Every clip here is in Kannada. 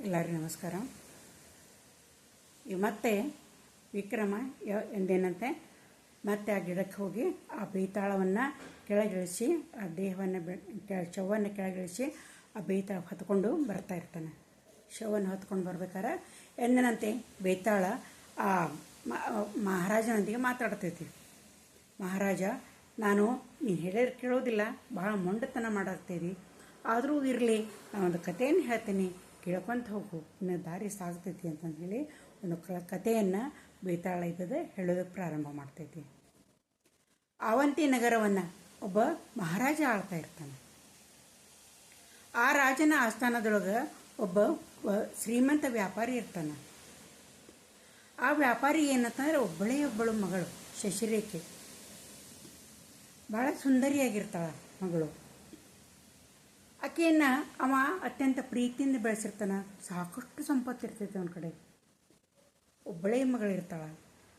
ಎಲ್ಲರಿಗೂ ನಮಸ್ಕಾರ. ಈಗ ಮತ್ತೆ ವಿಕ್ರಮ ಎಂದೇನಂತೆ ಮತ್ತೆ ಆ ಗಿಡಕ್ಕೆ ಹೋಗಿ ಆ ಬೇತಾಳವನ್ನು ಕೆಳಗಿಳಿಸಿ ಆ ದೇಹವನ್ನು ಶವವನ್ನು ಕೆಳಗಿಳಿಸಿ ಆ ಬೇತಾಳ ಹೊತ್ಕೊಂಡು ಬರ್ತಾ ಇರ್ತಾನೆ. ಶವವನ್ನು ಹೊತ್ಕೊಂಡು ಬರ್ಬೇಕಾದ್ರೆ ಎಂದಿನಂತೆ ಬೇತಾಳ ಆ ಮಹಾರಾಜನೊಂದಿಗೆ ಮಾತಾಡ್ತೈತಿ. ಮಹಾರಾಜ, ನಾನು ನೀನು ಹೇಳಿದ್ರೆ ಕೇಳೋದಿಲ್ಲ, ಭಾಳ ಮೊಂಡತನ ಮಾಡಾಕ್ತೀರಿ, ಆದರೂ ಇರಲಿ, ನಾನೊಂದು ಕಥೆಯನ್ನು ಹೇಳ್ತೀನಿ, ಕೇಳ್ಕೊಂತ ಹೋಗು, ಇನ್ನು ದಾರಿ ಸಾಗ್ತೈತಿ ಅಂತಂದು ಹೇಳಿ ಒಂದು ಕಥೆಯನ್ನು ಬೇತಾಳ ಇದ್ದದೆ ಹೇಳೋದಕ್ಕೆ ಪ್ರಾರಂಭ ಮಾಡ್ತೈತಿ. ಅವಂತಿ ನಗರವನ್ನು ಒಬ್ಬ ಮಹಾರಾಜ ಆಳ್ತಾ ಇರ್ತಾನೆ. ಆ ರಾಜನ ಆಸ್ಥಾನದೊಳಗೆ ಒಬ್ಬ ಶ್ರೀಮಂತ ವ್ಯಾಪಾರಿ ಇರ್ತಾನೆ. ಆ ವ್ಯಾಪಾರಿ ಏನಂತಂದ್ರೆ ಒಬ್ಬಳು ಮಗಳು ಶಶಿರೇಖೆ, ಭಾಳ ಸುಂದರಿಯಾಗಿರ್ತಾಳೆ ಮಗಳು. ಆಕೆಯನ್ನು ಅವ ಅತ್ಯಂತ ಪ್ರೀತಿಯಿಂದ ಬೆಳೆಸಿರ್ತಾನೆ. ಸಾಕಷ್ಟು ಸಂಪತ್ತು ಇರ್ತೈತೆ ಅವನ ಕಡೆ. ಒಬ್ಬಳೇ ಮಗಳಿರ್ತಾಳೆ.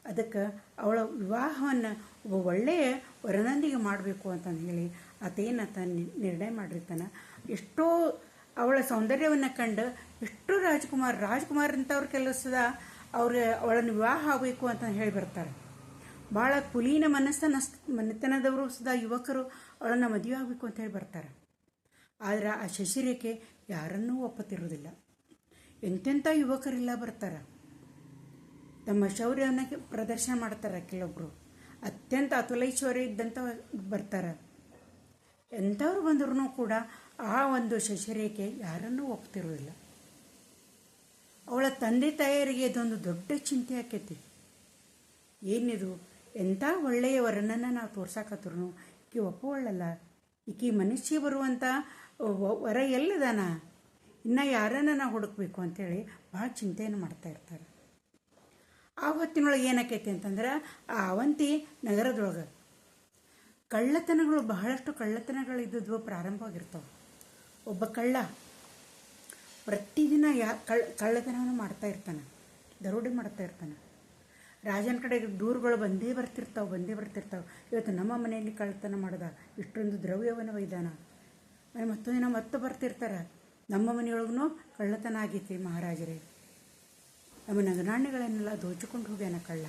ಅದಕ್ಕೆ ಅವಳ ವಿವಾಹವನ್ನು ಒಬ್ಬ ಒಳ್ಳೆಯ ವರನೊಂದಿಗೆ ಮಾಡಬೇಕು ಅಂತಂದು ಹೇಳಿ ಆತೇನಂತ ನಿರ್ಣಯ ಮಾಡಿರ್ತಾನೆ. ಎಷ್ಟೋ ಅವಳ ಸೌಂದರ್ಯವನ್ನು ಕಂಡು ಎಷ್ಟೋ ರಾಜ್ಕುಮಾರ್ ಕೆಲಸದ ಅವಳನ್ನು ವಿವಾಹ ಆಗಬೇಕು ಅಂತ ಹೇಳಿ ಬರ್ತಾರೆ. ಭಾಳ ಕುಲೀನ ಮನೆತನದವರು ಸದಾ ಯುವಕರು ಅವಳನ್ನು ಮದುವೆ ಆಗಬೇಕು ಅಂತ ಹೇಳಿ ಬರ್ತಾರೆ. ಆದರೆ ಆ ಶಶಿರೇಖೆ ಯಾರನ್ನೂ ಒಪ್ಪುತ್ತಿರುವುದಿಲ್ಲ. ಎಂತೆಂಥ ಯುವಕರೆಲ್ಲ ಬರ್ತಾರೆ, ತಮ್ಮ ಶೌರ್ಯವನ್ನು ಪ್ರದರ್ಶನ ಮಾಡ್ತಾರೆ. ಕೆಲವೊಬ್ಬರು ಅತ್ಯಂತ ಅತುಲೈಶ್ವರ್ಯ ಇದ್ದಂಥ ಬರ್ತಾರೆ. ಎಂಥವ್ರು ಬಂದರೂ ಕೂಡ ಆ ಒಂದು ಶಶಿರೇಖೆ ಯಾರನ್ನೂ ಒಪ್ತಿರೋದಿಲ್ಲ. ಅವಳ ತಂದೆ ತಾಯಿಯರಿಗೆ ಇದೊಂದು ದೊಡ್ಡ ಚಿಂತೆ ಆಕೈತಿ. ಏನಿದು, ಎಂಥ ಒಳ್ಳೆಯ ವರನನ್ನು ನಾವು ತೋರ್ಸಾಕತ್ರು ಈಕೆ ಒಪ್ಪುವಳ್ಳಲ್ಲ, ಈಕೆ ಮನುಷ್ಯ ಬರುವಂಥ ವರ ಎಲ್ಲದಾನ, ಇನ್ನು ಯಾರನ್ನ ನಾವು ಹುಡುಕ್ಬೇಕು ಅಂಥೇಳಿ ಭಾಳ ಚಿಂತೆಯನ್ನು ಮಾಡ್ತಾ ಇರ್ತಾರೆ. ಆ ಹೊತ್ತಿನೊಳಗೆ ಏನಾಕೈತಿ ಅಂತಂದ್ರೆ, ಆ ಅವಂತಿ ನಗರದೊಳಗೆ ಬಹಳಷ್ಟು ಕಳ್ಳತನಗಳು ಇದ್ದವು ಪ್ರಾರಂಭವಾಗಿರ್ತಾವೆ. ಒಬ್ಬ ಕಳ್ಳ ಪ್ರತಿದಿನ ಕಳ್ಳತನವನ್ನು ಮಾಡ್ತಾ ಇರ್ತಾನೆ, ದರೋಡೆ ಮಾಡ್ತಾ ಇರ್ತಾನೆ. ರಾಜನ ಕಡೆಗೆ ದೂರುಗಳು ಬಂದೇ ಬರ್ತಿರ್ತಾವೆ. ಇವತ್ತು ನಮ್ಮ ಮನೆಯಲ್ಲಿ ಕಳ್ಳತನ ಮಾಡ್ದ, ಇಷ್ಟೊಂದು ದ್ರವ್ಯವನ್ನು ಒಯ್ದಾನ. ಮತ್ತೊಂದು ದಿನ ಮತ್ತೆ ಬರ್ತಿರ್ತಾರೆ, ನಮ್ಮ ಮನೆಯೊಳಗೂ ಕಳ್ಳತನ ಆಗೈತಿ ಮಹಾರಾಜರೇ, ನಮ್ಮ ನಗನಾಣ್ಯಗಳನ್ನೆಲ್ಲ ದೋಚಿಕೊಂಡು ಹೋಗ್ಯಾನ ಕಳ್ಳ.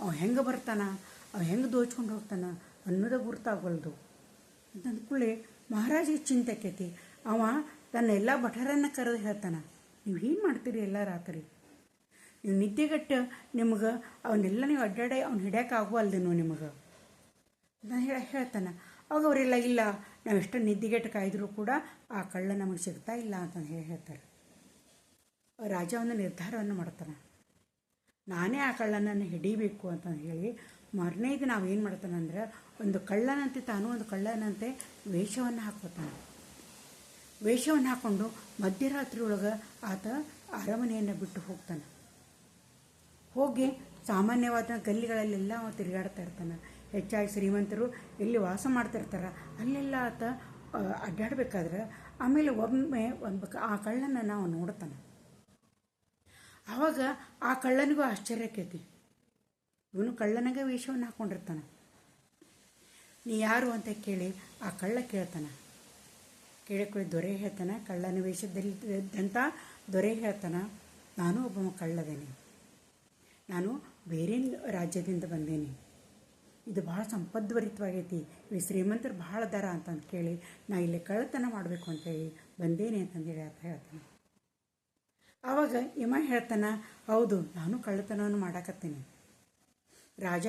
ಅವ ಹೆಂಗೆ ಬರ್ತಾನ, ಅವ ಹೆಂಗೆ ದೋಚ್ಕೊಂಡು ಹೋಗ್ತಾನ ಅನ್ನೋದೇ ಗುರ್ತಾಗಲ್ದು ಅಂತ ಅಂದ್ಕೊಳ್ಳಿ ಮಹಾರಾಜಿಗೆ ಚಿಂತೆ ಆಕೈತಿ. ಅವ ತನ್ನ ಎಲ್ಲ ಭಟರನ್ನು ಕರೆದು ಹೇಳ್ತಾನೆ, ನೀವು ಏನು ಮಾಡ್ತೀರಿ ಎಲ್ಲ ರಾತ್ರಿ, ನೀವು ನಿದ್ದೆಗಟ್ಟು ನಿಮ್ಗೆ ಅವನ್ನೆಲ್ಲ ನೀವು ಅಡ್ಡಾಡಿ ಅವ್ನು ಹಿಡ್ಯಾಕೆ ಆಗುವಲ್ದೇನೋ ನಿಮಗೆ ಅಂತ ಹೇಳ್ತಾನೆ. ಅವಾಗ ಅವರೆಲ್ಲ, ಇಲ್ಲ, ನಾವು ಎಷ್ಟು ನಿದ್ದೆಗೆಟ್ಟು ಕಾಯ್ದರೂ ಕೂಡ ಆ ಕಳ್ಳ ನಮಗೆ ಸಿಗ್ತಾ ಇಲ್ಲ ಅಂತ ಹೇಳ್ತಾರೆ. ರಾಜ ಒಂದು ನಿರ್ಧಾರವನ್ನು ಮಾಡ್ತಾನೆ, ನಾನೇ ಆ ಕಳ್ಳನನ್ನು ಹಿಡಿಬೇಕು ಅಂತ ಹೇಳಿ ಮಾರನೇ ದಿನ ನಾವೇನು ಮಾಡ್ತಾನೆ ಅಂದ್ರೆ, ಒಂದು ಕಳ್ಳನಂತೆ ತಾನು ಒಂದು ಕಳ್ಳನಂತೆ ವೇಷವನ್ನು ಹಾಕ್ಕೋತಾನೆ. ವೇಷವನ್ನು ಹಾಕ್ಕೊಂಡು ಮಧ್ಯರಾತ್ರಿ ಒಳಗೆ ಆತ ಅರಮನೆಯನ್ನು ಬಿಟ್ಟು ಹೋಗ್ತಾನೆ. ಹೋಗಿ ಸಾಮಾನ್ಯವಾದ ಗಲ್ಲಿಗಳಲ್ಲೆಲ್ಲ ಅವ ತಿರುಗಾಡ್ತಾ ಇರ್ತಾನೆ. ಹೆಚ್ಚಾಗಿ ಶ್ರೀಮಂತರು ಎಲ್ಲಿ ವಾಸ ಮಾಡ್ತಿರ್ತಾರೆ ಅಲ್ಲೆಲ್ಲ ಆತ ಅಡ್ಡಾಡಬೇಕಾದ್ರೆ ಆಮೇಲೆ ಒಮ್ಮೆ ಆ ಕಳ್ಳನ್ನು ನಾವು ನೋಡ್ತಾನೆ. ಆವಾಗ ಆ ಕಳ್ಳನಿಗೂ ಆಶ್ಚರ್ಯಕ್ಕೈತಿ. ಇವನು ಕಳ್ಳನಾಗ ವೇಷವನ್ನು ಹಾಕ್ಕೊಂಡಿರ್ತಾನೆ. ನೀ ಯಾರು ಅಂತ ಕೇಳಿ ಆ ಕಳ್ಳ ಕೇಳ್ತಾನೆ. ಕೇಳಿಕೊಳ್ಳಿ ದೊರೆ ಹೇಳ್ತಾನೆ, ಕಳ್ಳನ ವೇಷದಲ್ಲಿದ್ದಂಥ ದೊರೆ ಹೇಳ್ತಾನೆ, ನಾನು ಒಬ್ಬ ಕಳ್ಳದೇನೆ, ನಾನು ಬೇರೆ ರಾಜ್ಯದಿಂದ ಬಂದೇನೆ, ಇದು ಭಾಳ ಸಂಪದ್ಭರಿತವಾಗೈತಿ, ಈ ಶ್ರೀಮಂತರು ಭಾಳ ದರ ಅಂತಂದು ಕೇಳಿ ನಾ ಇಲ್ಲಿ ಕಳ್ಳತನ ಮಾಡಬೇಕು ಅಂತೇಳಿ ಬಂದೇನೆ ಅಂತಂದೇಳಿ ಆತ ಹೇಳ್ತಾನೆ. ಆವಾಗ ಇವ ಹೇಳ್ತಾನೆ, ಹೌದು, ನಾನು ಕಳ್ಳತನವನ್ನು ಮಾಡಾಕತ್ತೀನಿ, ರಾಜ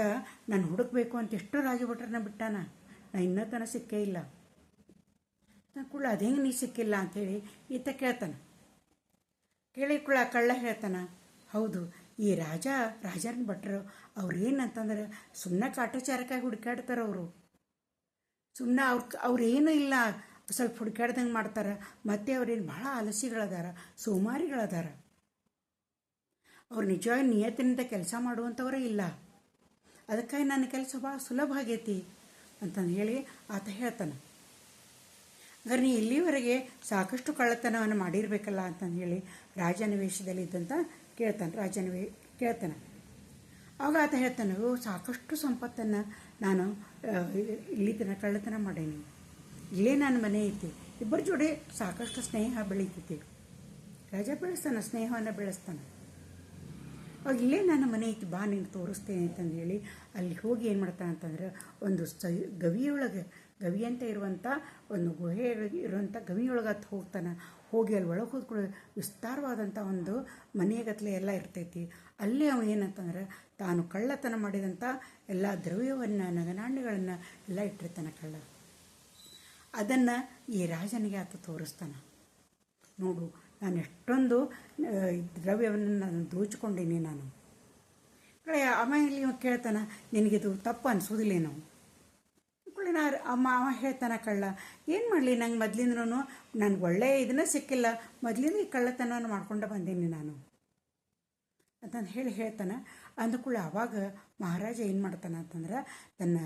ನಾನು ಹುಡುಕಬೇಕು ಅಂತ ಎಷ್ಟು ರಾಜಭಟ್ರನ್ನ ಬಿಟ್ಟಾನ, ನಾ ಇನ್ನೂ ತನಕ ಸಿಕ್ಕೇ ಇಲ್ಲ. ಕೂಡ ಅದೇಂಗೆ ನೀ ಸಿಕ್ಕಿಲ್ಲ ಅಂಥೇಳಿ ಈತ ಕೇಳ್ತಾನೆ. ಕೇಳಿಕೊಳ್ಳ ಕಳ್ಳ ಹೇಳ್ತಾನೆ, ಹೌದು, ಈ ರಾಜನ ಭಟ್ರು ಅವ್ರು ಏನಂತಂದ್ರೆ ಸುಮ್ಮನೆ ಕಾಟಾಚಾರಕ್ಕಾಗಿ ಹುಡುಕಾಡ್ತಾರೆ. ಅವರು ಸುಮ್ಮನೆ ಅವ್ರೇನೂ ಇಲ್ಲ, ಸ್ವಲ್ಪ ಹುಡುಕಾಡ್ದಂಗೆ ಮಾಡ್ತಾರೆ. ಮತ್ತು ಅವ್ರೇನು ಭಾಳ ಆಲಸಿಗಳದಾರ, ಸೋಮಾರಿಗಳದಾರ. ಅವ್ರು ನಿಜವಾಗಿ ನಿಯತ್ತಿನಿಂದ ಕೆಲಸ ಮಾಡುವಂಥವರೇ ಇಲ್ಲ. ಅದಕ್ಕಾಗಿ ನನ್ನ ಕೆಲಸ ಭಾಳ ಸುಲಭ ಆಗೈತಿ ಅಂತಂದು ಹೇಳಿ ಆತ ಹೇಳ್ತಾನೆ. ಹಾಗಾದ್ರೆ ನೀ ಇಲ್ಲಿವರೆಗೆ ಸಾಕಷ್ಟು ಕಳ್ಳತನವನ್ನು ಮಾಡಿರಬೇಕಲ್ಲ ಅಂತಂದು ಹೇಳಿ ರಾಜನ ವೇಷದಲ್ಲಿ ಇದ್ದಂತ ಕೇಳ್ತಾನೆ. ಆವಾಗ ಆತ ಹೇಳ್ತಾನೆ, ಸಾಕಷ್ಟು ಸಂಪತ್ತನ್ನು ನಾನು ಇಲ್ಲಿ ತನಕ ಕಳ್ಳತನ ಮಾಡೇನಿ, ಇಲ್ಲೇ ನನ್ನ ಮನೆ ಐತಿ, ಇಬ್ಬರ ಜೋಡಿ ಸಾಕಷ್ಟು ಸ್ನೇಹ ಬೆಳೀತೈತಿ. ರಾಜ ಬೆಳೆಸ್ತಾನೆ, ಸ್ನೇಹವನ್ನು ಬೆಳೆಸ್ತಾನೆ. ಅವಾಗ ಇಲ್ಲೇ ನನ್ನ ಮನೆ ಐತಿ, ಬಾ ನೀನು ತೋರಿಸ್ತೇನೆ ಅಂತಂದು ಹೇಳಿ ಅಲ್ಲಿ ಹೋಗಿ ಏನು ಮಾಡ್ತಾನೆ ಅಂತಂದ್ರೆ ಒಂದು ಗವಿಯೊಳಗೆ, ಗವಿ ಅಂತ ಇರುವಂಥ ಒಂದು ಗುಹೆ ಇರುವಂಥ ಗವಿಯೊಳಗೆ ಹತ್ತು ಹೋಗ್ತಾನೆ. ಹೋಗಿ ಅಲ್ಲಿ ಒಳಗೆ ಹೋದ್ಕೊಳ್ಳೋ ವಿಸ್ತಾರವಾದಂಥ ಒಂದು ಮನೆಗತ್ತಲೆ ಎಲ್ಲ ಇರ್ತೈತಿ. ಅಲ್ಲಿ ಅವನು ಏನಂತಂದ್ರೆ ತಾನು ಕಳ್ಳತನ ಮಾಡಿದಂಥ ಎಲ್ಲ ದ್ರವ್ಯವನ್ನು, ನಗನಾಣ್ಯಗಳನ್ನು ಎಲ್ಲ ಇಟ್ಟಿರ್ತಾನೆ ಕಳ್ಳ. ಅದನ್ನು ಈ ರಾಜನಿಗೆ ಆತ ತೋರಿಸ್ತಾನೆ. ನೋಡು, ನಾನು ಎಷ್ಟೊಂದು ದ್ರವ್ಯವನ್ನು ನಾನು ದೋಚಿಕೊಂಡೀನಿ ನಾನು. ಆಮೇಲೆ ಇವ ಕೇಳ್ತಾನೆ, ನಿನಗಿದು ತಪ್ಪು ಅನಿಸೋದಿಲ್ಲೇನೋ? ಅವ ಹೇಳ್ತಾನೆ, ಕಳ್ಳ ಏನು ಮಾಡಲಿ, ನಂಗೆ ಮೊದಲಿಂದ್ರೂ ನನಗೆ ಒಳ್ಳೆಯ ಇದನ್ನ ಸಿಕ್ಕಿಲ್ಲ, ಮೊದಲಿಂದ ಈ ಕಳ್ಳತನವನ್ನು ಮಾಡ್ಕೊಂಡು ಬಂದೀನಿ ನಾನು ಅಂತಂದು ಹೇಳ್ತಾನೆ. ಅಂದ್ಕೊಳ್ಳಿ ಆವಾಗ ಮಹಾರಾಜ ಏನು ಮಾಡ್ತಾನೆ ಅಂತಂದ್ರೆ ತನ್ನ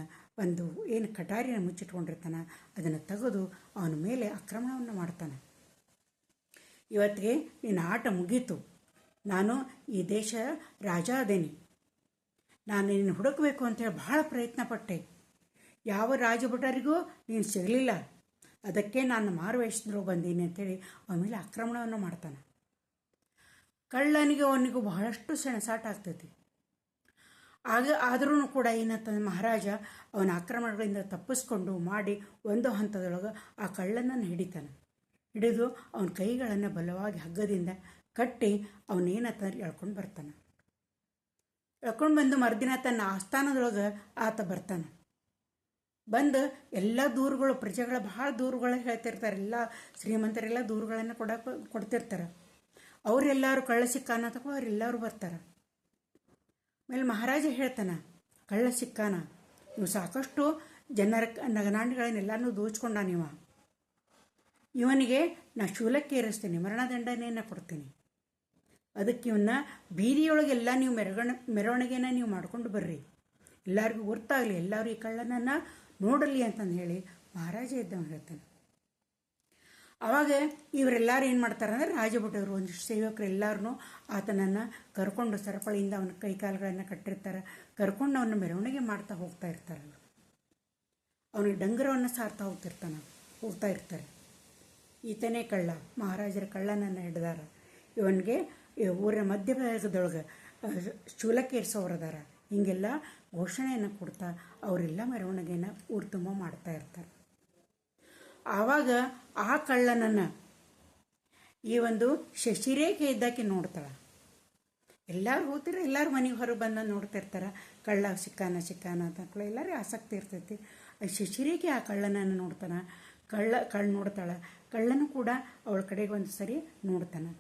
ಒಂದು ಏನು ಕಟಾರಿನ ಮುಚ್ಚಿಟ್ಕೊಂಡಿರ್ತಾನೆ ಅದನ್ನು ತೆಗೆದು ಅವನ ಮೇಲೆ ಆಕ್ರಮಣವನ್ನು ಮಾಡ್ತಾನೆ. ಇವತ್ತಿಗೆ ನಿನ್ನ ಆಟ ಮುಗೀತು, ನಾನು ಈ ದೇಶ ರಾಜ ಅದೇನಿ, ನಾನು ನಿನ್ನ ಹುಡುಕಬೇಕು ಅಂತೇಳಿ ಭಾಳ ಪ್ರಯತ್ನ ಪಟ್ಟೆ, ಯಾವ ರಾಜಭಟರಿಗೂ ನೀನು ಸಿಗಲಿಲ್ಲ, ಅದಕ್ಕೆ ನಾನು ಮಾರುವೇಷದ್ರು ಬಂದೀನಿ ಅಂತೇಳಿ ಅವನ ಮೇಲೆ ಆಕ್ರಮಣವನ್ನು ಮಾಡ್ತಾನೆ. ಕಳ್ಳನಿಗೆ ಅವನಿಗೂ ಬಹಳಷ್ಟು ಸೆಣಸಾಟ ಆಗ್ತೈತಿ. ಆದರೂ ಕೂಡ ಏನಂತಂದ್ರೆ ಮಹಾರಾಜ ಅವನ ಆಕ್ರಮಣಗಳಿಂದ ತಪ್ಪಿಸ್ಕೊಂಡು ಮಾಡಿ ಒಂದು ಹಂತದೊಳಗೆ ಆ ಕಳ್ಳನನ್ನು ಹಿಡಿತಾನೆ. ಹಿಡಿದು ಅವನ ಕೈಗಳನ್ನು ಬಲವಾಗಿ ಹಗ್ಗದಿಂದ ಕಟ್ಟಿ ಅವನೇನಂತಂದ್ರೆ ಎಳ್ಕೊಂಡು ಬರ್ತಾನೆ. ಎಳ್ಕೊಂಡು ಬಂದು ಮರುದಿನ ತನ್ನ ಆಸ್ಥಾನದೊಳಗೆ ಆತ ಬರ್ತಾನೆ. ಬಂದು ಎಲ್ಲ ದೂರುಗಳು, ಪ್ರಜೆಗಳ ಭಾಳ ದೂರುಗಳು ಹೇಳ್ತಿರ್ತಾರೆ, ಎಲ್ಲ ಶ್ರೀಮಂತರೆಲ್ಲ ದೂರುಗಳನ್ನು ಕೊಡ್ತಿರ್ತಾರೆ. ಅವರೆಲ್ಲರೂ ಕಳ್ಳ ಸಿಕ್ಕಾನ ತಗೋ ಅವರೆಲ್ಲರೂ ಬರ್ತಾರೆ. ಆಮೇಲೆ ಮಹಾರಾಜ ಹೇಳ್ತಾನೆ, ಕಳ್ಳ ಸಿಕ್ಕಾನ, ನೀವು ಸಾಕಷ್ಟು ಜನರ ನಗನಾಣ್ಯಗಳನ್ನೆಲ್ಲನೂ ದೋಚ್ಕೊಂಡಾನಿವ, ಇವನಿಗೆ ನಾ ಶೂಲಕ್ಕೆ ಏರಿಸ್ತೀನಿ, ಮರಣದಂಡನೆಯನ್ನು ಕೊಡ್ತೀನಿ, ಅದಕ್ಕೆ ಇವನ್ನ ಬೀದಿಯೊಳಗೆಲ್ಲ ನೀವು ಮೆರವಣಿಗೆನ ನೀವು ಮಾಡ್ಕೊಂಡು ಬರ್ರಿ, ಎಲ್ಲರಿಗೂ ಗೊತ್ತಾಗಲಿ, ಎಲ್ಲರೂ ಈ ಕಳ್ಳನನ್ನು ನೋಡಲಿ ಅಂತಂದು ಹೇಳಿ ಮಹಾರಾಜ ಇದ್ದವ ಹೇಳ್ತಾನೆ. ಆವಾಗ ಇವರೆಲ್ಲರೂ ಏನು ಮಾಡ್ತಾರೆ ಅಂದರೆ ರಾಜಭಟರು, ಒಂದಿಷ್ಟು ಸೇವಕರು ಎಲ್ಲರೂ ಆತನನ್ನು ಕರ್ಕೊಂಡು ಸರಪಳಿಯಿಂದ ಅವನ ಕೈಕಾಲುಗಳನ್ನು ಕಟ್ಟಿರ್ತಾರೆ, ಕರ್ಕೊಂಡು ಅವನ್ನ ಮೆರವಣಿಗೆ ಮಾಡ್ತಾ ಹೋಗ್ತಾ ಇರ್ತಾರೆ. ಅವನಿಗೆ ಡಂಗರವನ್ನು ಸಾರ್ತಾ ಹೋಗ್ತಾ ಇರ್ತಾರೆ. ಈತನೇ ಕಳ್ಳ, ಮಹಾರಾಜರ ಕಳ್ಳನನ್ನು ಹಿಡ್ದಾರ, ಇವನಿಗೆ ಊರಿನ ಮಧ್ಯಭಾಗದೊಳಗೆ ಶೂಲಕ್ಕೆ ಏರಿಸೋರದಾರ, ಹೀಗೆಲ್ಲ ಘೋಷಣೆಯನ್ನು ಕೊಡ್ತಾ ಅವರೆಲ್ಲ ಮೆರವಣಿಗೆಯನ್ನು ಊರು ತುಂಬ ಮಾಡ್ತಾ ಇರ್ತಾರೆ. ಆವಾಗ ಆ ಕಳ್ಳನನ್ನು ಈ ಒಂದು ಶಶಿರೇಖೆ ಇದ್ದಾಕೆ ನೋಡ್ತಾಳೆ. ಎಲ್ಲರೂ ಹೋಗ್ತಿರ, ಎಲ್ಲರೂ ಮನೆಗೆ ಹೊರಗೆ ಬಂದು ನೋಡ್ತಿರ್ತಾರೆ, ಕಳ್ಳ ಸಿಕ್ಕಾನ ಅಂತ ಎಲ್ಲರಿಗೂ ಆಸಕ್ತಿ ಇರ್ತೈತಿ. ಶಶಿರೇಖೆ ಆ ಕಳ್ಳನನ್ನು ನೋಡ್ತಾನೆ. ಕಳ್ಳ ನೋಡ್ತಾಳೆ. ಕಳ್ಳನು ಕೂಡ ಅವಳ ಕಡೆಗೆ ಒಂದು ಸರಿ ನೋಡ್ತಾನೆ.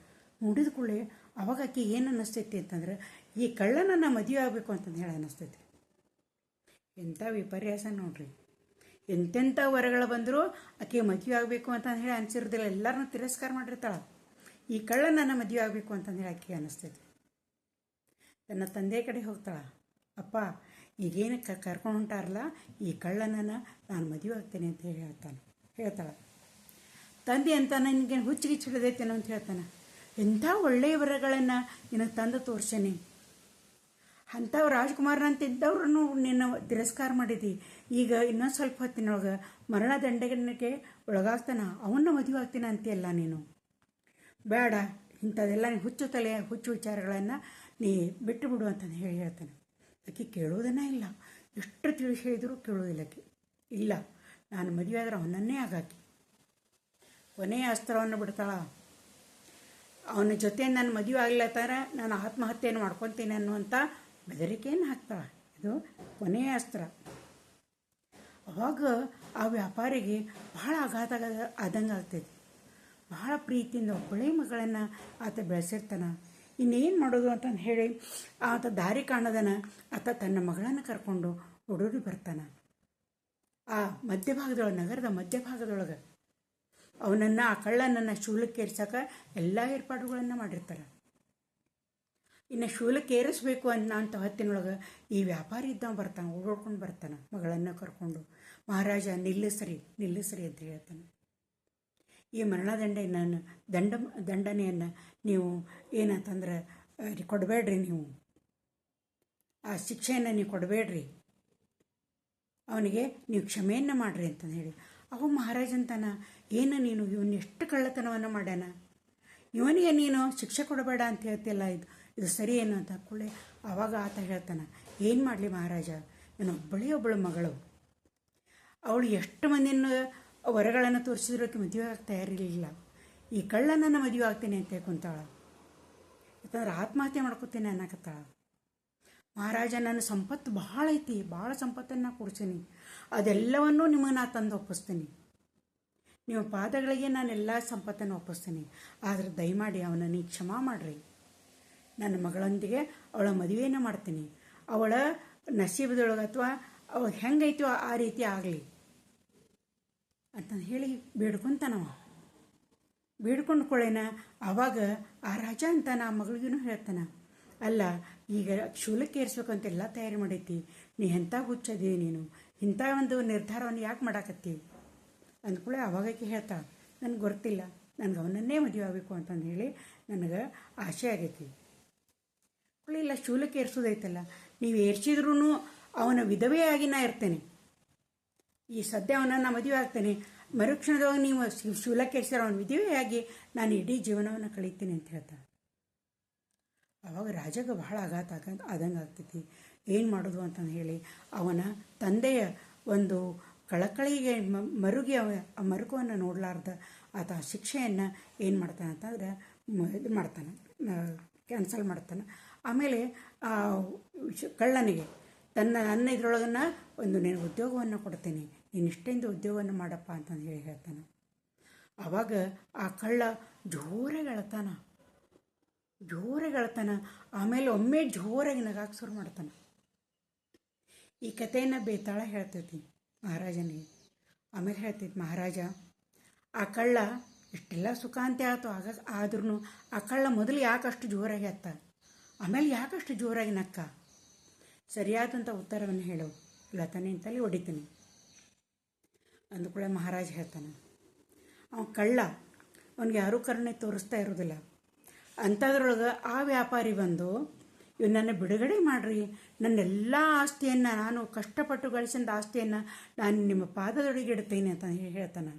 ನೋಡಿದ ಕೂಡಲೇ ಅವಾಗ ಆಕೆ ಏನು ಅನ್ನಿಸ್ತೈತಿ ಅಂತಂದ್ರೆ, ಈ ಕಳ್ಳನನ್ನು ಮದುವೆ ಆಗಬೇಕು ಅಂತಂದು ಹೇಳಿ ಅನ್ನಿಸ್ತೈತಿ. ಎಂಥ ವಿಪರ್ಯಾಸ ನೋಡ್ರಿ, ಎಂತೆಂಥ ವರಗಳು ಬಂದರೂ ಆಕೆ ಮದುವೆ ಆಗಬೇಕು ಅಂತ ಹೇಳಿ ಅನಿಸಿರೋದಿಲ್ಲ, ಎಲ್ಲರನ್ನೂ ತಿರಸ್ಕಾರ ಮಾಡಿರ್ತಾಳೆ. ಈ ಕಳ್ಳನನ್ನು ಮದುವೆ ಆಗಬೇಕು ಅಂತಂದೇಳಿ ಆಕೆ ಅನ್ನಿಸ್ತೈತಿ. ತನ್ನ ತಂದೆ ಕಡೆ ಹೋಗ್ತಾಳೆ, ಅಪ್ಪ ಈಗೇನು ಕರ್ಕೊಂಡು ಹೊಂಟಾರಲ್ಲ, ಈ ಕಳ್ಳನನ್ನು ನಾನು ಮದುವೆ ಆಗ್ತೇನೆ ಅಂತ ಹೇಳ್ತಾಳೆ. ತಂದೆ ಅಂತ ನಿನಗೆ ಹುಚ್ಚಿಗಿಚ್ಚು ಹಿಡಿದೈತೇನೋ ಅಂತ ಹೇಳ್ತಾನೆ. ಎಂಥ ಒಳ್ಳೆಯ ವರಗಳನ್ನು ನಿನಗೆ ತಂದು ತೋರ್ಸೇನೆ, ಅಂಥವು ರಾಜ್ಕುಮಾರನಂತಿದ್ದವ್ರನ್ನು ನಿನ್ನ ತಿರಸ್ಕಾರ ಮಾಡಿದಿ, ಈಗ ಇನ್ನೊಂದು ಸ್ವಲ್ಪ ಹೊತ್ತಿನೊಳಗೆ ಮರಣದಂಡನೆಗೆ ಒಳಗಾಗ್ತಾನ, ಅವನ್ನ ಮದುವೆ ಆಗ್ತೀನಿ ಅಂತೀಯಲ್ಲ ನೀನು, ಬೇಡ, ಇಂಥದ್ದೆಲ್ಲ ಹುಚ್ಚು ವಿಚಾರಗಳನ್ನು ನೀ ಬಿಟ್ಟು ಬಿಡು ಅಂತಂದು ಹೇಳ್ತಾನೆ. ಆಕೆ ಕೇಳೋದನ್ನೇ ಇಲ್ಲ, ಎಷ್ಟು ತಿಳಿಸಿ ಹೇಳಿದರೂ ಕೇಳೋದಿಲ್ಲ ಆಕೆ. ಇಲ್ಲ, ನಾನು ಮದುವೆ ಆದ್ರೆ ಅವನನ್ನೇ ಆಗಾಕಿ, ಕೊನೆಯ ಅಸ್ತ್ರವನ್ನು ಬಿಡ್ತಾಳ. ಅವನ ಜೊತೆ ನಾನು ಮದುವೆ ಆಗ್ಲತ್ತಾರ ನಾನು ಆತ್ಮಹತ್ಯೆಯನ್ನು ಮಾಡ್ಕೊತೀನಿ ಅನ್ನುವಂಥ ಬೆದರಿಕೆಯನ್ನು ಹಾಕ್ತಾಳೆ. ಇದು ಕೊನೆಯ ಅಸ್ತ್ರ. ಅವಾಗ ಆ ವ್ಯಾಪಾರಿಗೆ ಬಹಳ ಆಘಾತ ಆದಂಗೆ ಆಗ್ತೈತಿ. ಬಹಳ ಪ್ರೀತಿಯಿಂದ ಒಬ್ಬಳೇ ಮಗಳನ್ನು ಆತ ಬೆಳೆಸಿರ್ತಾನೆ. ಇನ್ನೇನು ಮಾಡೋದು ಅಂತಂದು ಹೇಳಿ ಆತ ದಾರಿ ಕಾಣದನ ಆತ ತನ್ನ ಮಗಳನ್ನು ಕರ್ಕೊಂಡು ಓಡೋಡಿ ಬರ್ತಾನೆ. ಆ ಮಧ್ಯಭಾಗದೊಳಗೆ, ನಗರದ ಮಧ್ಯಭಾಗದೊಳಗೆ ಅವನನ್ನು, ಆ ಕಳ್ಳನನ್ನು ಶೂಲಕ್ಕೆ ಏರ್ಸಕ್ಕೆ ಎಲ್ಲ ಏರ್ಪಾಡುಗಳನ್ನು ಮಾಡಿರ್ತಾರೆ. ಇನ್ನು ಶೂಲಕ್ಕೆ ಏರಿಸ್ಬೇಕು ಅನ್ನೋಂಥ ಹೊತ್ತಿನೊಳಗೆ ಈ ವ್ಯಾಪಾರಿ ಇದ್ದವ ಬರ್ತಾನೆ, ಓಡೋಡ್ಕೊಂಡು ಬರ್ತಾನೆ ಮಗಳನ್ನು ಕರ್ಕೊಂಡು. ಮಹಾರಾಜ ನಿಲ್ಲಿಸ್ರಿ ಅಂತ ಹೇಳ್ತಾನೆ. ಈ ದಂಡನೆಯನ್ನು ನೀವು ಏನಂತಂದ್ರೆ ಕೊಡಬೇಡ್ರಿ, ನೀವು ಆ ಶಿಕ್ಷೆಯನ್ನು ನೀವು ಕೊಡಬೇಡ್ರಿ, ಅವನಿಗೆ ನೀವು ಕ್ಷಮೆಯನ್ನು ಮಾಡಿರಿ ಅಂತಂದು ಹೇಳಿ. ಅವ ಮಹಾರಾಜ ಅಂತಾನ, ಏನು ನೀನು ಇವನ್ನ ಎಷ್ಟು ಕಳ್ಳತನವನ್ನು ಮಾಡ್ಯಾನ, ಇವನಿಗೆ ನೀನು ಶಿಕ್ಷೆ ಕೊಡಬೇಡ ಅಂತ ಹೇಳ್ತಿಲ್ಲ, ಇದು ಸರಿ ಏನು ಅಂತ ಕೂಡಲೇ ಆವಾಗ ಆತ ಹೇಳ್ತಾನೆ, ಏನು ಮಾಡಲಿ ಮಹಾರಾಜ, ಒಬ್ಬಳು ಮಗಳು, ಅವಳು ಎಷ್ಟು ಮಂದಿನ ವರಗಳನ್ನು ತೋರಿಸಿದ್ರು ಆಕೆ ಮದುವೆ ಆಗಿ ತಯಾರಿರಲಿಲ್ಲ. ಈ ಕಳ್ಳನನ್ನ ಮದುವೆ ಆಗ್ತೇನೆ ಅಂತ ಕುಂತಾಳ. ಯಾಕಂದ್ರೆ ಆತ್ಮಹತ್ಯೆ ಮಾಡ್ಕೋತೇನೆ ಅನ್ನಕತ್ತಾಳ. ಮಹಾರಾಜ, ನನ್ನ ಸಂಪತ್ತು ಭಾಳ ಐತಿ, ಭಾಳ ಸಂಪತ್ತನ್ನು ಕೊಡ್ಸೀನಿ, ಅದೆಲ್ಲವನ್ನೂ ನಿಮಗೆ ನಾ ತಂದು ಒಪ್ಪಿಸ್ತೀನಿ. ನಿಮ್ಮ ಪಾದಗಳಿಗೆ ನಾನೆಲ್ಲ ಸಂಪತ್ತನ್ನು ಒಪ್ಪಿಸ್ತೀನಿ. ಆದರೆ ದಯಮಾಡಿ ಅವನನ್ನು ಕ್ಷಮಾ ಮಾಡಿರಿ. ನನ್ನ ಮಗಳೊಂದಿಗೆ ಅವಳ ಮದುವೆಯನ್ನು ಮಾಡ್ತೀನಿ. ಅವಳ ನಸೀಬದೊಳಗೆ ಅಥವಾ ಅವಳು ಹೆಂಗೈತೋ ಆ ರೀತಿ ಆಗಲಿ ಅಂತಂದು ಹೇಳಿ ಬೇಡ್ಕೊತಾನವ. ಬೇಡ್ಕೊಂಡ್ಕೊಳ್ಳೇನ ಆವಾಗ ಆ ರಾಜ ಅಂತಾನ ಆ ಮಗಳಿಗೂ ಹೇಳ್ತಾನೆ, ಅಲ್ಲ ಈಗ ಶೂಲಕ್ಕೆ ಏರಿಸ್ಬೇಕಂತ ಎಲ್ಲ ತಯಾರಿ ಮಾಡೈತಿ, ನೀ ಎಂಥ ಹುಚ್ಚದಿ, ನೀನು ಇಂಥ ಒಂದು ನಿರ್ಧಾರವನ್ನು ಯಾಕೆ ಮಾಡಾಕತ್ತಿ ಅಂದ್ಕೊಳ್ಳೆ. ಅವಾಗಕ್ಕೆ ಹೇಳ್ತಾಳೆ, ನನಗೆ ಗೊತ್ತಿಲ್ಲ, ನನಗೆ ಅವನನ್ನೇ ಮದುವೆ ಆಗಬೇಕು ಅಂತಂದು ಹೇಳಿ ನನಗೆ ಆಸೆ ಆಗೈತಿ. ಇಲ್ಲ ಶೂಲಕ್ಕೆ ಏರಿಸೋದೈತಲ್ಲ, ನೀವು ಏರ್ಸಿದ್ರೂ ಅವನ ವಿಧವೆಯಾಗಿ ನಾ ಇರ್ತೇನೆ. ಈ ಸದ್ಯ ಅವನನ್ನು ಮದುವೆ ಆಗ್ತೇನೆ, ಮರುಕ್ಷಣದೊಳಗೆ ನೀವು ಶೂಲಕ್ಕೆ ಏರಿಸಿದ್ರೆ ಅವನ ವಿಧವೆಯಾಗಿ ನಾನು ಇಡೀ ಜೀವನವನ್ನು ಕಳೀತೀನಿ ಅಂತ ಹೇಳ್ತಾಳೆ. ಆವಾಗ ರಾಜಗೆ ಬಹಳ ಆದಂಗೆ ಆಗ್ತೈತಿ. ಏನು ಮಾಡೋದು ಅಂತಂದು ಹೇಳಿ ಅವನ ತಂದೆಯ ಒಂದು ಕಳಕಳಿಗೆ ಮರುಗಿ ಆ ಮರುಕವನ್ನು ನೋಡಲಾರ್ದ ಆತ ಶಿಕ್ಷೆಯನ್ನು ಏನು ಮಾಡ್ತಾನೆ ಅಂತಂದ್ರೆ ಇದು ಮಾಡ್ತಾನೆ, ಕ್ಯಾನ್ಸಲ್ ಮಾಡ್ತಾನೆ. ಆಮೇಲೆ ಕಳ್ಳನಿಗೆ ನನ್ನ ಇದ್ರೊಳಗನ್ನ ಒಂದು ನೀನು ಉದ್ಯೋಗವನ್ನು ಕೊಡ್ತೀನಿ, ನೀನು ಇಷ್ಟೆಂದು ಉದ್ಯೋಗವನ್ನು ಮಾಡಪ್ಪ ಅಂತಂದು ಹೇಳಿ ಹೇಳ್ತಾನೆ. ಆವಾಗ ಆ ಕಳ್ಳ ಜೋರಾಗಿ ಅಳ್ತಾನೆ. ಆಮೇಲೆ ಒಮ್ಮೆ ಜೋರಾಗಿ ನಗಾಕ್ ಶುರು ಮಾಡ್ತಾನೆ. ಈ ಕಥೆಯನ್ನು ಬೇತಾಳ ಹೇಳ್ತೈತಿ ಮಹಾರಾಜನಿಗೆ. ಆಮೇಲೆ ಹೇಳ್ತೈತಿ, ಮಹಾರಾಜ, ಆ ಕಳ್ಳ ಇಷ್ಟೆಲ್ಲ ಸುಖ ಅಂತ ಆಯ್ತು, ಆದ್ರೂ ಆ ಕಳ್ಳ ಮೊದಲು ಯಾಕಷ್ಟು ಜೋರಾಗಿ ಅತ್ತ, ಆಮೇಲೆ ಯಾಕಷ್ಟು ಜೋರಾಗಿ ನಕ್ಕ, ಸರಿಯಾದಂಥ ಉತ್ತರವನ್ನು ಹೇಳು, ಇಲ್ಲ ತಾನೇ ಅಂತಲ್ಲಿ ಹೊಡಿತೀನಿ ಅಂದ್ಕೂಳೆ ಮಹಾರಾಜ ಹೇಳ್ತಾನೆ. ಅವನು ಕಳ್ಳ, ಅವನಿಗೆ ಯಾರೂ ಕರುಣೆ ತೋರಿಸ್ತಾ ಇರೋದಿಲ್ಲ. ಅಂಥದ್ರೊಳಗೆ ಆ ವ್ಯಾಪಾರಿ ಬಂದು ಇವ್ ನನ್ನ ಬಿಡುಗಡೆ ಮಾಡಿರಿ, ನನ್ನೆಲ್ಲ ಆಸ್ತಿಯನ್ನು, ನಾನು ಕಷ್ಟಪಟ್ಟು ಗಳಿಸಿದ ಆಸ್ತಿಯನ್ನು ನಾನು ನಿಮ್ಮ ಪಾದದೊಳಗೆ ಇಡ್ತೀನಿ ಅಂತ ಹೇಳ್ತಾನೆ.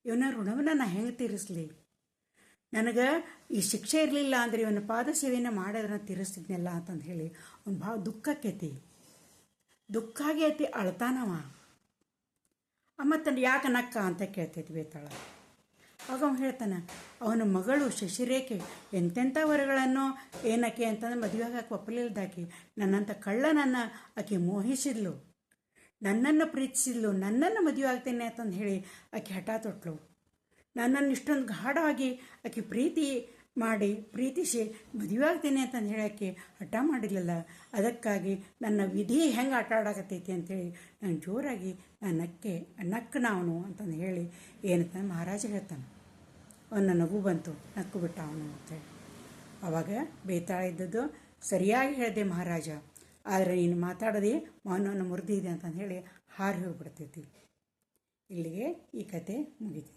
ಇವನ ಋಣವನ್ನು ನಾನು ಹೆಂಗೆ ತೀರಿಸಲಿ, ನನಗೆ ಈ ಶಿಕ್ಷೆ ಇರಲಿಲ್ಲ ಅಂದರೆ ಇವನ ಪಾದ ಸೇವೆಯನ್ನು ಮಾಡೋದನ್ನ ತೀರಿಸ್ತಿದ್ನಲ್ಲ ಅಂತಂದು ಹೇಳಿ ಅವ್ನು ಭಾಳ ದುಃಖ ಆಗೈತಿ, ಅಳ್ತಾನವ. ಮತ್ತು ಯಾಕೆ ನಕ್ಕ ಅಂತ ಕೇಳ್ತೈತಿ ಬೇತಾಳ. ಆಗ ಅವನು ಹೇಳ್ತಾನೆ, ಅವನ ಮಗಳು ಶಶಿರೇಖೆ ಎಂತೆಂಥ ವರಗಳನ್ನು ಏನಕ್ಕೆ ಅಂತಂದ್ರೆ ಮದುವೆ ಆಗಕ್ಕೆ ಒಪ್ಪಲಿಲ್ದಾಕಿ, ನನ್ನಂಥ ಕಳ್ಳನನ್ನು ಆಕೆ ಮೋಹಿಸಿದ್ಲು, ನನ್ನನ್ನು ಪ್ರೀತಿಸಿದ್ಲು, ನನ್ನನ್ನು ಮದುವೆ ಆಗ್ತೇನೆ ಅಂತಂದು ಹೇಳಿ ಆಕೆ ಹಠ ತೊಟ್ಲು. ನನ್ನನ್ನು ಇಷ್ಟೊಂದು ಗಾಢವಾಗಿ ಆಕೆ ಪ್ರೀತಿಸಿ ಮದುವೆ ಆಗ್ತೇನೆ ಅಂತಂದು ಹೇಳಿ ಆಕೆ ಹಠ ಮಾಡಿಲ್ಲಲ್ಲ, ಅದಕ್ಕಾಗಿ ನನ್ನ ವಿಧಿ ಹೆಂಗೆ ಆಟ ಆಡಾಕತ್ತೈತಿ ಅಂಥೇಳಿ ನಾನು ಜೋರಾಗಿ ನಕ್ಕನ ಅವನು ಅಂತಂದು ಹೇಳಿ ಏನಂತ ಮಹಾರಾಜ ಹೇಳ್ತಾನೆ. ಅವನ ನಗು ಬಂತು, ನಕ್ಕು ಬಿಟ್ಟ ಅವನು ಅಂತೇಳಿ. ಆವಾಗ ಬೇತಾಳ ಇದ್ದದ್ದು, ಸರಿಯಾಗಿ ಹೇಳಿದೆ ಮಹಾರಾಜ, ಆದರೆ ನೀನು ಮಾತಾಡದೆ ಮೌನವನ್ನು ಮುರಿದಿದೆ ಅಂತಂದು ಹೇಳಿ ಹಾರಿ ಹೋಗಿಬಿಡ್ತೈತಿ. ಇಲ್ಲಿಗೆ ಈ ಕತೆ ಮುಗಿತು.